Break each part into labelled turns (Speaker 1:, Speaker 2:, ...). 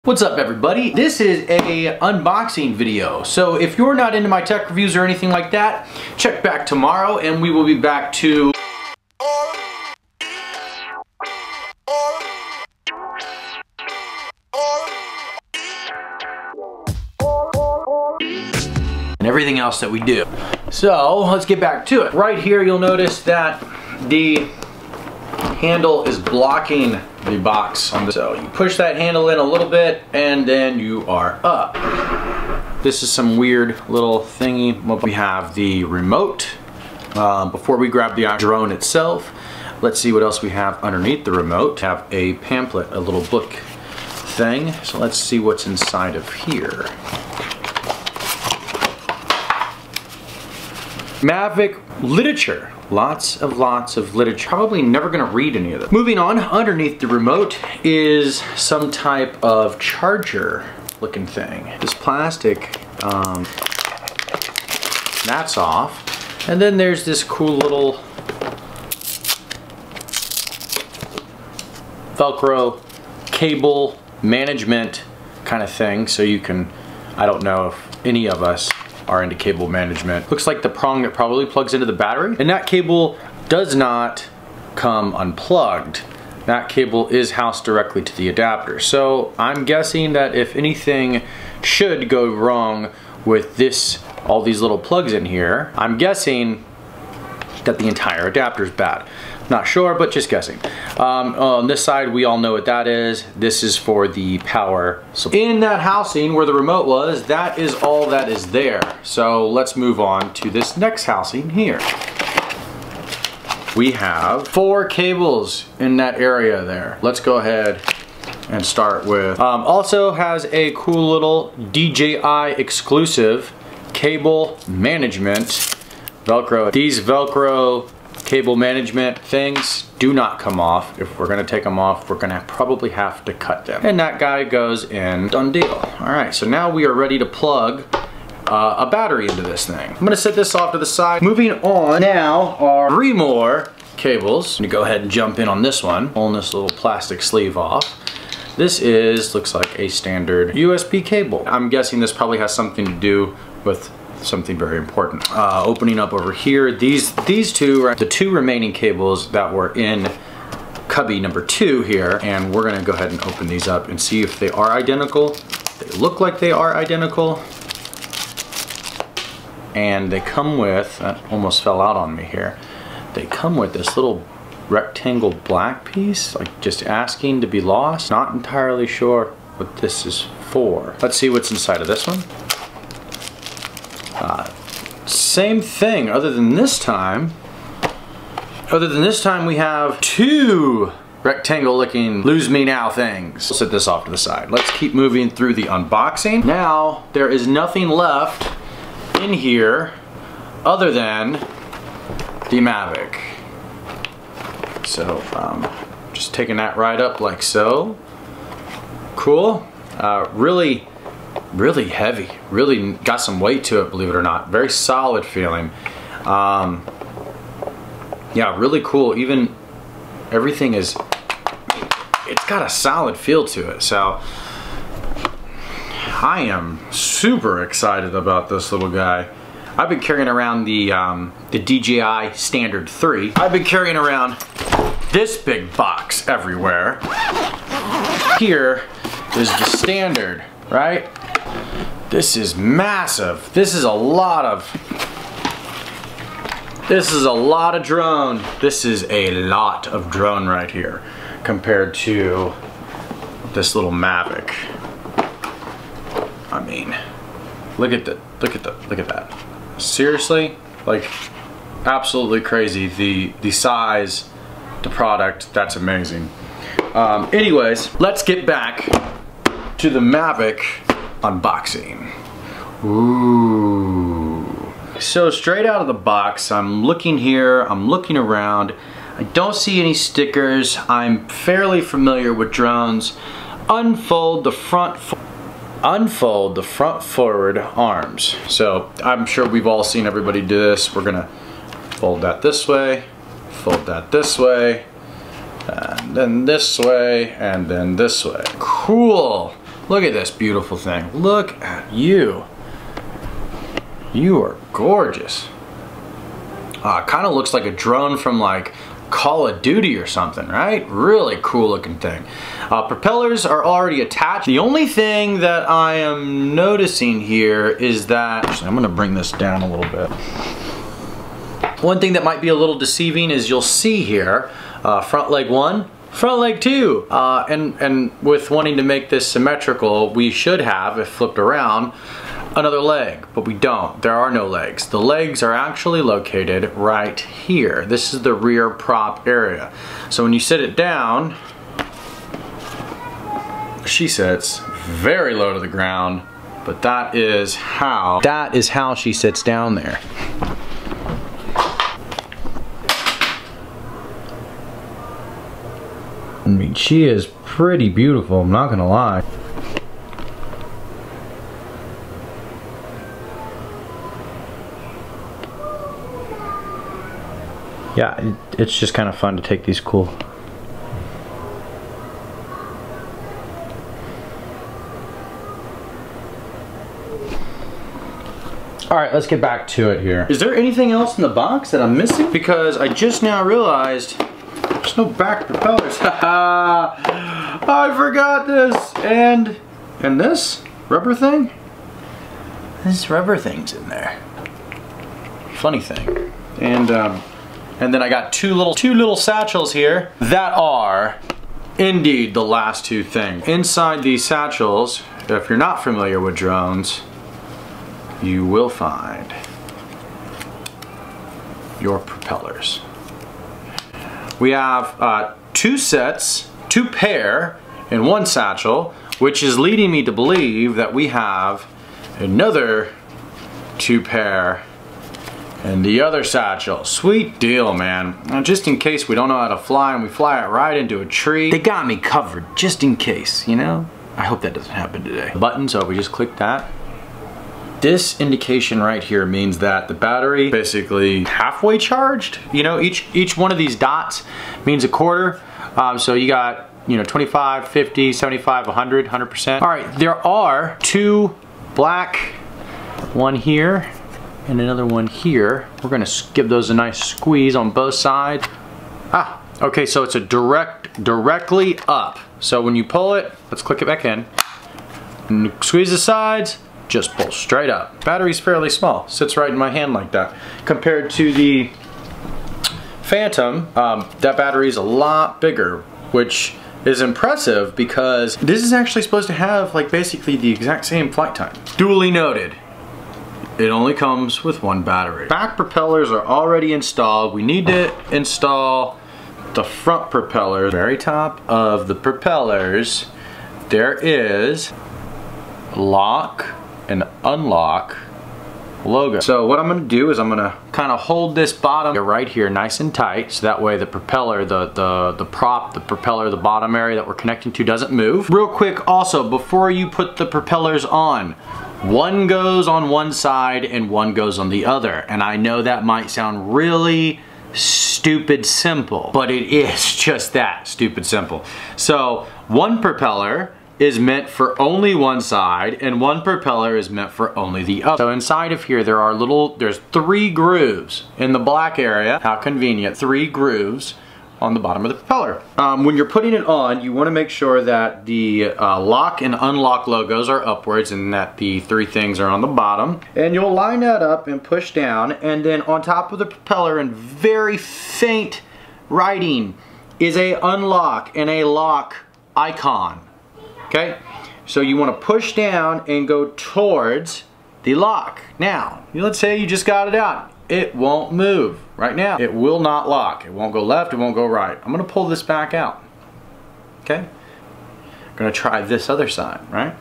Speaker 1: What's up everybody? This is a unboxing video. So if you're not into my tech reviews or anything like that, check back tomorrow and we will be back to and everything else that we do. So let's get back to it. Right here you'll notice that the handle is blocking the box on the, so you push that handle in a little bit and then you are up. This is some weird little thingy. We have the remote. Before we grab the drone itself, let's see what else we have underneath the remote. We have a pamphlet, a little book thing. So let's see what's inside of here. MAVIC literature. Lots of literature. Probably never gonna read any of them. Moving on, underneath the remote is some type of charger looking thing. This plastic, that's off. And then there's this cool little Velcro cable management kind of thing. So you can, I don't know if any of us are into cable management. Looks like the prong that probably plugs into the battery. And that cable does not come unplugged. That cable is housed directly to the adapter. So I'm guessing that if anything should go wrong with this, all these little plugs in here, I'm guessing that the entire adapter is bad. Not sure, but just guessing. On this side, we all know what that is. This is for the power supply. In that housing where the remote was, that is all that is there. So let's move on to this next housing here. We have 4 cables in that area there. Let's go ahead and start with. Also has a cool little DJI exclusive cable management Velcro. These Velcro cable management things do not come off. If we're gonna take them off, we're gonna probably have to cut them. And that guy goes in, done deal. All right, so now we are ready to plug a battery into this thing. I'm gonna set this off to the side. Moving on now are 3 more cables. I'm gonna go ahead and jump in on this one, pulling this little plastic sleeve off. This is, looks like a standard USB cable. I'm guessing this probably has something to do with something very important. Opening up over here, these two are the 2 remaining cables that were in cubby number 2 here, and we're gonna go ahead and open these up and see if they are identical. They look like they are identical, and they come with, that almost fell out on me here, they come with this little rectangle black piece, like just asking to be lost. Not entirely sure what this is for. Let's see what's inside of this one. Same thing, other than this time we have 2 rectangle looking lose me now things. We'll set this off to the side. Let's keep moving through the unboxing. Now there is nothing left in here other than the MAVIC. So just taking that right up like so. Cool. Really heavy, really got some weight to it, believe it or not. Very solid feeling. Yeah, really cool. Even everything is, it's got a solid feel to it. So I am super excited about this little guy. I've been carrying around the DJI Standard 3. I've been carrying around this big box everywhere. Here is the Standard, right? This is massive. This is a lot of drone. This is a lot of drone right here compared to this little MAVIC. I mean, look at that. Seriously, like absolutely crazy. The size, the product, that's amazing. Anyways, let's get back to the MAVIC unboxing. Ooh. So straight out of the box, I'm looking here, I'm looking around. I don't see any stickers. I'm fairly familiar with drones. Unfold the front forward arms. So I'm sure we've all seen everybody do this. We're gonna fold that this way, fold that this way, and then this way, and then this way. Cool. Look at this beautiful thing. Look at you. You are gorgeous. Kind of looks like a drone from like Call of Duty or something, right? Really cool looking thing. Propellers are already attached. The only thing that I am noticing here is that, actually, I'm gonna bring this down a little bit. One thing that might be a little deceiving is you'll see here, front leg 1, front leg 2. And with wanting to make this symmetrical, we should have, if flipped around, another leg, but we don't. There are no legs. The legs are actually located right here. This is the rear prop area. So when you sit it down, she sits very low to the ground, but that is how she sits down there. I mean, she is pretty beautiful, I'm not gonna lie. Yeah, it's just kind of fun to take these cool. Alright, let's get back to it here. Is there anything else in the box that I'm missing? Because I just now realized there's no back propellers. Haha! I forgot this! And this rubber thing? This rubber thing's in there. Funny thing. And then I got two little satchels here that are indeed the last two things. Inside these satchels, if you're not familiar with drones, you will find your propellers. We have two pair in one satchel, which is leading me to believe that we have another 2 pair and the other satchel. Sweet deal, man. Now, just in case we don't know how to fly and we fly it right into a tree, they got me covered, just in case, you know? I hope that doesn't happen today. Button, so we just click that. This indication right here means that the battery basically halfway charged. You know, each one of these dots means a quarter. So you got, you know, 25, 50, 75, 100, 100%. All right, there are 2 black, one here, and another one here. We're gonna give those a nice squeeze on both sides. Okay, so it's a directly up. So when you pull it, let's click it back in. And squeeze the sides, just pull straight up. Battery's fairly small, sits right in my hand like that. Compared to the Phantom, that battery's a lot bigger, which is impressive because this is actually supposed to have like basically the exact same flight time. Duly noted. It only comes with 1 battery. Back propellers are already installed. We need to install the front propeller. Very top of the propellers, there is lock and unlock logo. So what I'm gonna do is I'm gonna kind of hold this bottom right here nice and tight, so that way the propeller, the prop, the propeller, the bottom area that we're connecting to doesn't move. Real quick also, before you put the propellers on, one goes on one side and one goes on the other. And I know that might sound really stupid simple, but it is just that, stupid simple. So one propeller is meant for only one side and one propeller is meant for only the other. So inside of here there's 3 grooves in the black area. How convenient, 3 grooves on the bottom of the propeller. When you're putting it on, you want to make sure that the lock and unlock logos are upwards and that the 3 things are on the bottom. And you'll line that up and push down, and then on top of the propeller in very faint writing is a unlock and a lock icon. Okay, so you want to push down and go towards the lock. Now, let's say you just got it out. It won't move. Right now, it will not lock. It won't go left, it won't go right. I'm gonna pull this back out. Okay? I'm gonna try this other side, right?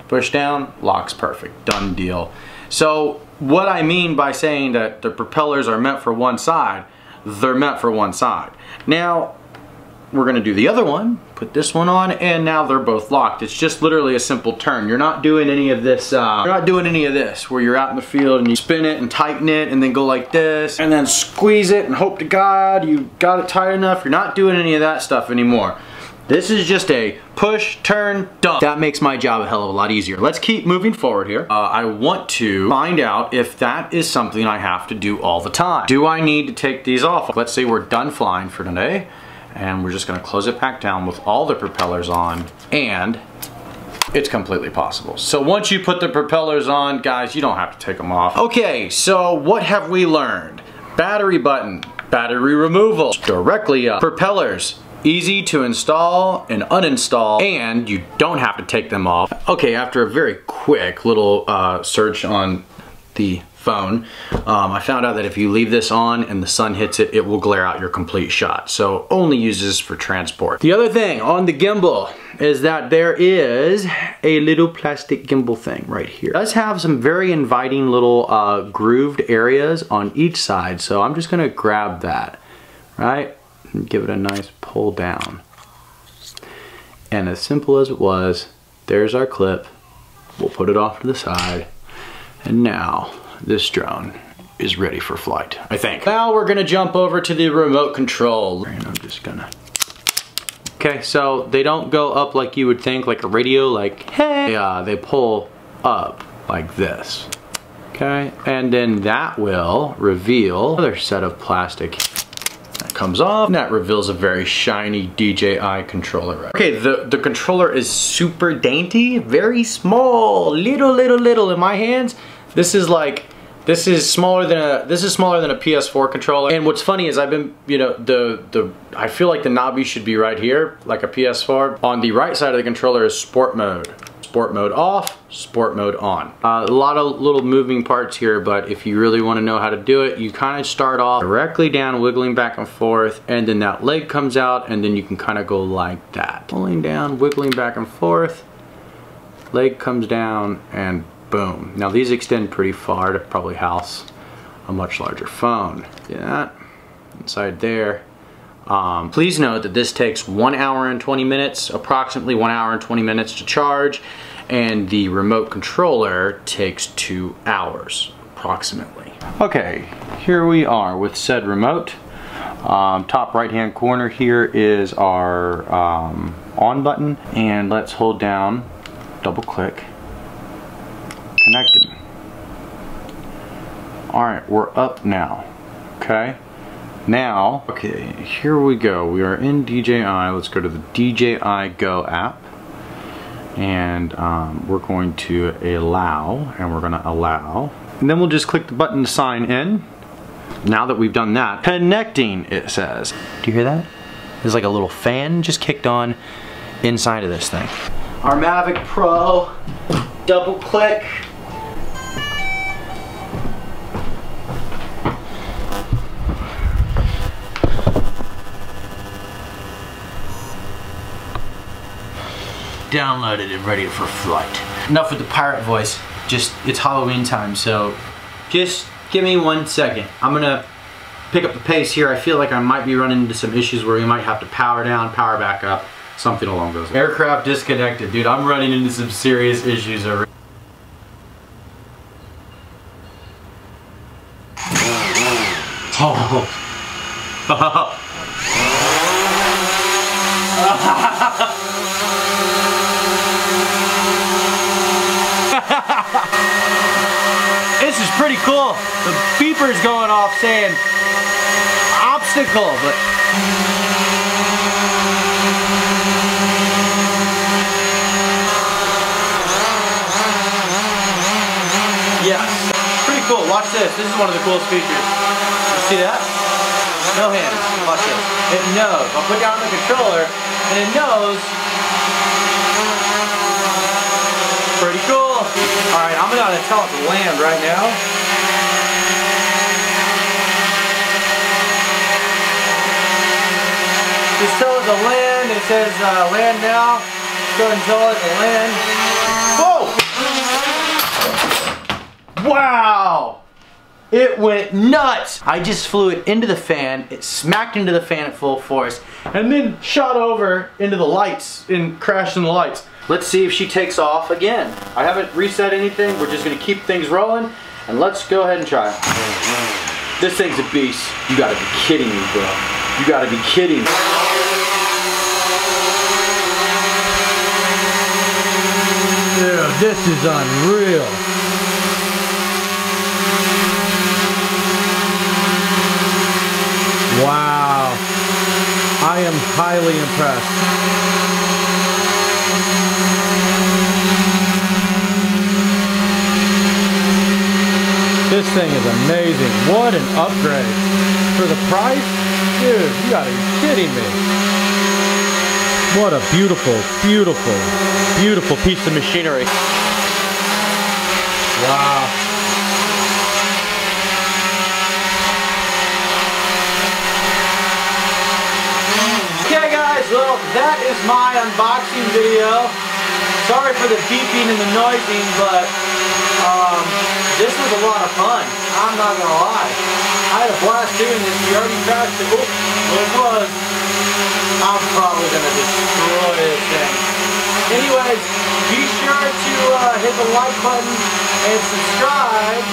Speaker 1: Push down, lock's perfect, done deal. So, what I mean by saying that the propellers are meant for one side, they're meant for one side. Now, we're gonna do the other one, put this one on, and now they're both locked. It's just literally a simple turn. You're not doing any of this, where you're out in the field and you spin it and tighten it and then go like this and then squeeze it and hope to God you got it tight enough. You're not doing any of that stuff anymore. This is just a push, turn, dump. That makes my job a hell of a lot easier. Let's keep moving forward here. I want to find out if that is something I have to do all the time. Do I need to take these off? Let's say we're done flying for today, and we're just gonna close it back down with all the propellers on, and it's completely possible. So once you put the propellers on, guys, you don't have to take them off. Okay, so what have we learned? Battery button, battery removal, directly up. Propellers, easy to install and uninstall, and you don't have to take them off. Okay, after a very quick little search on the phone, I found out that if you leave this on and the sun hits it, it will glare out your complete shot. So only uses for transport. The other thing on the gimbal is that there is a little plastic gimbal thing right here. It does have some very inviting little grooved areas on each side. So I'm just gonna grab that, right? And give it a nice pull down. And as simple as it was, there's our clip. We'll put it off to the side. And now this drone is ready for flight, I think. Now we're gonna jump over to the remote control. And I'm just gonna, okay, so they don't go up like you would think, like a radio, like, hey. They pull up like this, okay? And then that will reveal another set of plastic. That comes off, and that reveals a very shiny DJI controller. Okay, the controller is super dainty, very small, little in my hands. This is smaller than a PS4 controller. And what's funny is I've been, you know, I feel like the knobby should be right here, like a PS4. On the right side of the controller is sport mode. Sport mode off, sport mode on. A lot of little moving parts here, but if you really want to know how to do it, you kind of start off directly down, wiggling back and forth, and then that leg comes out, and then you can kind of go like that. Pulling down, wiggling back and forth, leg comes down, and boom. Now these extend pretty far to probably house a much larger phone. See that? Inside there. Please note that this takes 1 hour and 20 minutes, approximately 1 hour and 20 minutes to charge, and the remote controller takes 2 hours, approximately. Okay, here we are with said remote. Top right hand corner here is our on button, and let's hold down, double click, connecting. Alright, we're up now, okay? Now, okay, here we go. We are in DJI. Let's go to the DJI Go app. And we're going to allow, and we're gonna allow. And then we'll just click the button to sign in. Now that we've done that, connecting, it says. Do you hear that? There's like a little fan just kicked on inside of this thing. Our MAVIC Pro, double click. Downloaded and ready for flight. Enough with the pirate voice. Just, it's Halloween time, so just give me 1 second. I'm gonna pick up the pace here. I feel like I might be running into some issues where we might have to power down, power back up, something along those lines. Aircraft disconnected. Dude, I'm running into some serious issues over here. Oh. This is pretty cool. The beeper's going off saying obstacle, but yes, pretty cool. Watch this. This is one of the coolest features. You see that? No hands. Watch this. It knows. I'll put down the controller and it knows. Pretty cool. Alright, I'm gonna tell it to land right now. Just tell it to land. It says land now. Go ahead and tell it to land. Whoa! Wow! It went nuts! I just flew it into the fan, it smacked into the fan at full force, and then shot over into the lights and crashed in the lights. Let's see if she takes off again. I haven't reset anything, we're just gonna keep things rolling, and let's go ahead and try it. This thing's a beast. You gotta be kidding me, bro. You gotta be kidding me. Dude, this is unreal. Wow. I am highly impressed. This thing is amazing. What an upgrade. For the price? Dude, you gotta be kidding me. What a beautiful, beautiful, beautiful piece of machinery. Wow. Okay guys, well that is my unboxing video. Sorry for the beeping and the noising, but this was a lot of fun. I'm not gonna lie. I had a blast doing this. We already crashed it. Well, it was. I'm probably gonna destroy this thing. Anyways, be sure to hit the like button and subscribe.